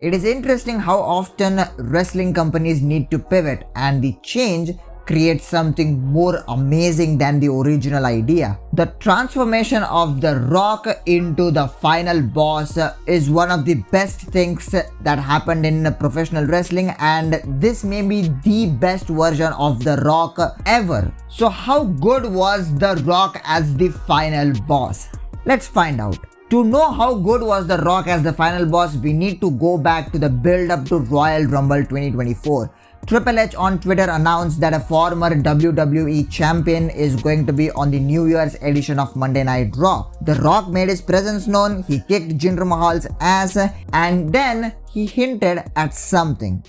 It is interesting how often wrestling companies need to pivot and the change creates something more amazing than the original idea. The transformation of The Rock into the final boss is one of the best things that happened in professional wrestling, and this may be the best version of The Rock ever. So how good was The Rock as the final boss? Let's find out. To know how good was The Rock as the final boss, we need to go back to the build up to Royal Rumble 2024. Triple H on Twitter announced that a former WWE champion is going to be on the New Year's edition of Monday Night Raw. The Rock made his presence known, he kicked Jinder Mahal's ass, and then he hinted at something.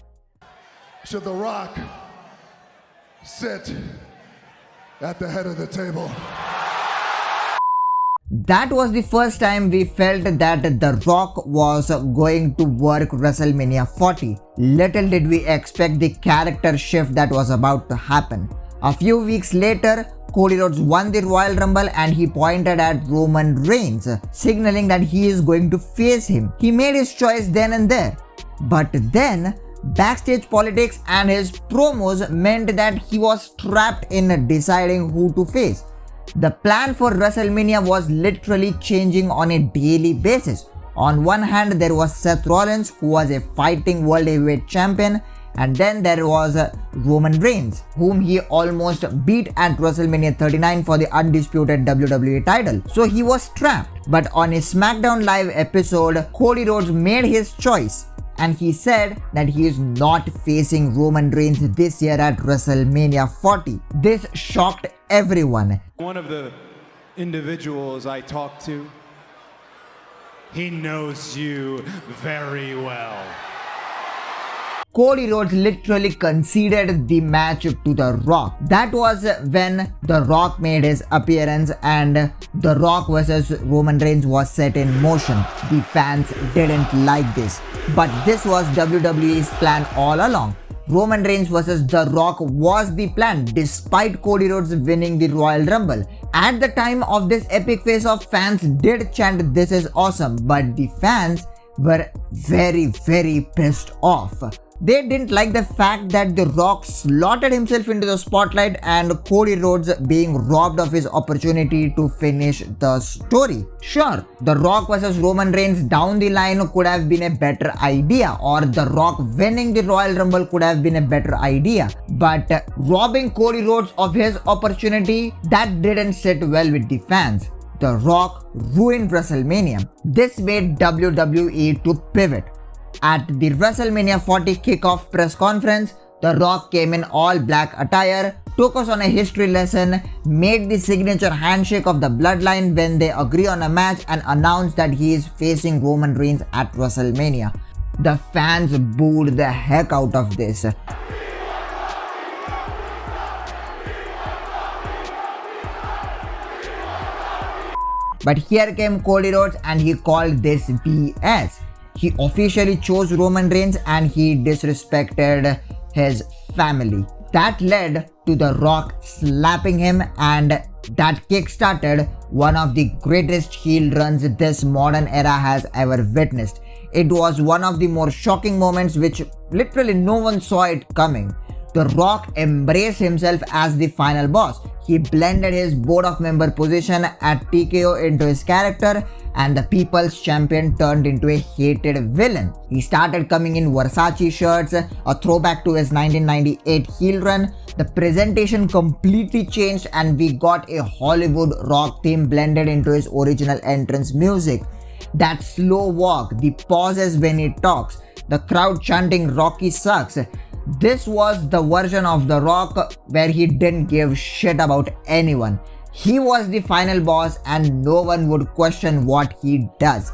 Should The Rock sit at the head of the table? That was the first time we felt that The Rock was going to work WrestleMania 40. Little did we expect the character shift that was about to happen. A few weeks later, Cody Rhodes won the Royal Rumble and he pointed at Roman Reigns, signaling that he is going to face him. He made his choice then and there. But then, backstage politics and his promos meant that he was trapped in deciding who to face. The plan for WrestleMania was literally changing on a daily basis. On one hand, there was Seth Rollins, who was a fighting World Heavyweight Champion, and then there was Roman Reigns, whom he almost beat at WrestleMania 39 for the undisputed WWE title. So he was trapped. But on a SmackDown Live episode, Cody Rhodes made his choice, and he said that he is not facing Roman Reigns this year at WrestleMania 40. This shocked everyone. One of the individuals I talked to, he knows you very well. Cody Rhodes literally conceded the match to The Rock. That was when The Rock made his appearance and The Rock versus Roman Reigns was set in motion. The fans didn't like this, but this was WWE's plan all along. Roman Reigns versus The Rock was the plan despite Cody Rhodes winning the Royal Rumble. At the time of this epic face-off, fans did chant "This is awesome," but the fans were very pissed off. They didn't like the fact that The Rock slotted himself into the spotlight and Cody Rhodes being robbed of his opportunity to finish the story. Sure, The Rock versus Roman Reigns down the line could have been a better idea, or The Rock winning the Royal Rumble could have been a better idea, but robbing Cody Rhodes of his opportunity, that didn't sit well with the fans. The Rock ruined WrestleMania. This made WWE to pivot. At the WrestleMania 40 kickoff press conference, The Rock came in all black attire, took us on a history lesson, made the signature handshake of the bloodline when they agree on a match, and announced that he is facing Roman Reigns at WrestleMania. The fans booed the heck out of this. But here came Cody Rhodes and he called this BS. He officially chose Roman Reigns and he disrespected his family. That led to The Rock slapping him, and that kickstarted one of the greatest heel runs this modern era has ever witnessed. It was one of the more shocking moments which literally no one saw it coming. The Rock embraced himself as the final boss. He blended his board of member position at TKO into his character, and the People's Champion turned into a hated villain. He started coming in Versace shirts, a throwback to his 1998 heel run. The presentation completely changed and we got a Hollywood rock theme blended into his original entrance music. That slow walk, the pauses when he talks, the crowd chanting "Rocky sucks." This was the version of The Rock where he didn't give shit about anyone. He was the final boss and no one would question what he does.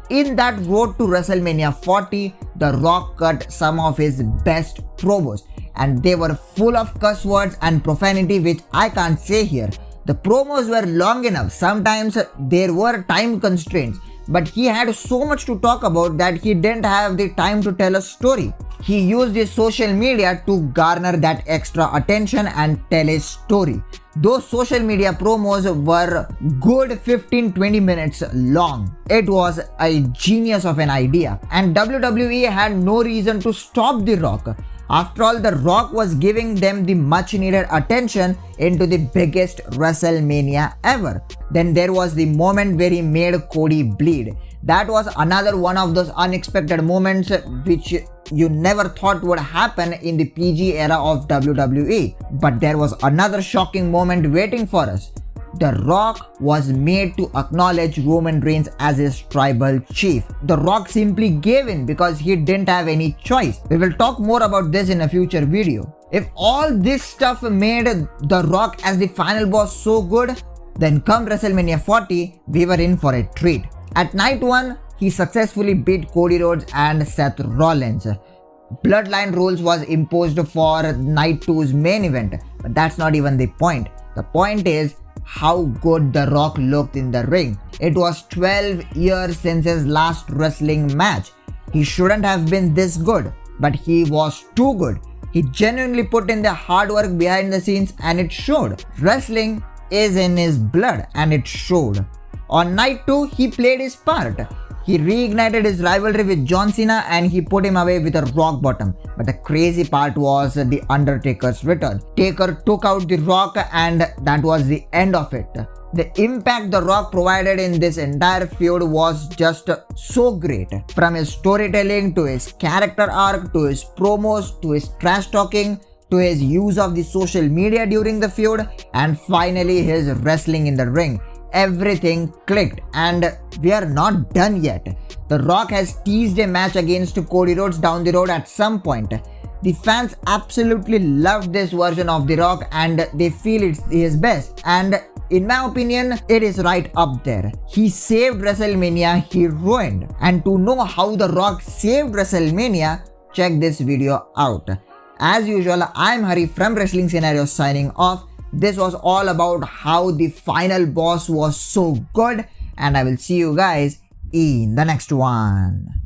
In that road to WrestleMania 40, The Rock cut some of his best promos, and they were full of cuss words and profanity, which I can't say here. The promos were long enough, sometimes there were time constraints, but he had so much to talk about that he didn't have the time to tell a story. He used his social media to garner that extra attention and tell his story. Those social media promos were good 15-20 minutes long. It was a genius of an idea, and WWE had no reason to stop The Rock. After all, The Rock was giving them the much needed attention into the biggest WrestleMania ever. Then there was the moment where he made Cody bleed. That was another one of those unexpected moments which you never thought would happen in the PG era of WWE. But there was another shocking moment waiting for us. The Rock was made to acknowledge Roman Reigns as his tribal chief. The Rock simply gave in because he didn't have any choice. We will talk more about this in a future video. If all this stuff made The Rock as the final boss so good, then come WrestleMania 40, we were in for a treat. At night 1, he successfully beat Cody Rhodes and Seth Rollins. Bloodline rules was imposed for night 2's main event, but that's not even the point. The point is how good The Rock looked in the ring. It was 12 years since his last wrestling match. He shouldn't have been this good, but he was too good. He genuinely put in the hard work behind the scenes and it showed. Wrestling is in his blood and it showed. On night 2, he played his part. He reignited his rivalry with John Cena and he put him away with a rock bottom. But the crazy part was The Undertaker's return. Taker took out The Rock and that was the end of it. The impact The Rock provided in this entire feud was just so great. From his storytelling to his character arc to his promos to his trash talking to his use of the social media during the feud and finally his wrestling in the ring. Everything clicked and we are not done yet. The Rock has teased a match against Cody Rhodes down the road at some point. The fans absolutely loved this version of The Rock and they feel it's his best, and in my opinion it is right up there. He saved WrestleMania, he ruined. And to know how The Rock saved WrestleMania, check this video out. As usual, I'm Hari from Wrestling Scenarios signing off. This was all about how the final boss was so good, and I will see you guys in the next one.